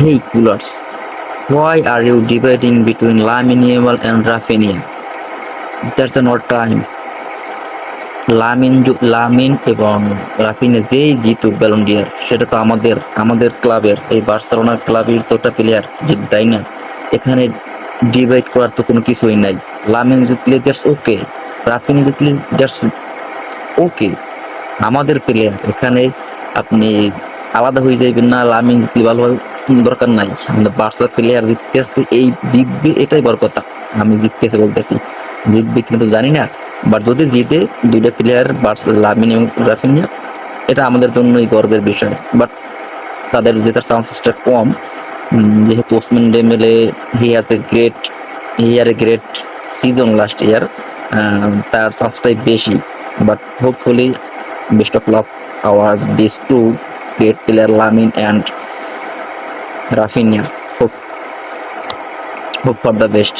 Hey coolers, why are you debating between Lamine Yamal and Rafinha? That's the not time. Lamine এবং রাফিনে যেই জিতুক Ballon deer সেটা তো আমাদের ক্লাবের এই বার্সেলোনার ক্লাবের তো একটা প্লেয়ার জিত, তাই না? এখানে ডিবেট করার তো কোনো কিছুই নাই। লামিন জিতলে দ্যাটস ওকে, রাফিনে জিতলে দ্যাটস ওকে, আমাদের প্লেয়ার। এখানে আপনি আলাদা হয়ে যাইবেন না, লামিন জিতলে ভালো হয়, দরকার নাই। আমাদের বার্সা প্লেয়ার জিততেছে, এই জিতবে এটাই বড় কথা। আমি জিততেছে বলতেছি, জিতবে কিন্তু জানি না, বাট যদি জিতে দুইটা প্লেয়ার লামিন এবং রাফিনিয়া, এটা আমাদের জন্যই গর্বের বিষয়। বাট তাদের জেতার চান্সেসটা কম, যেহেতু Ousmane Dembele he great season last year, তার চান্সটাই বেশি। But hopefully best of luck our this two great player Lamine and Raphinha, hope for the best.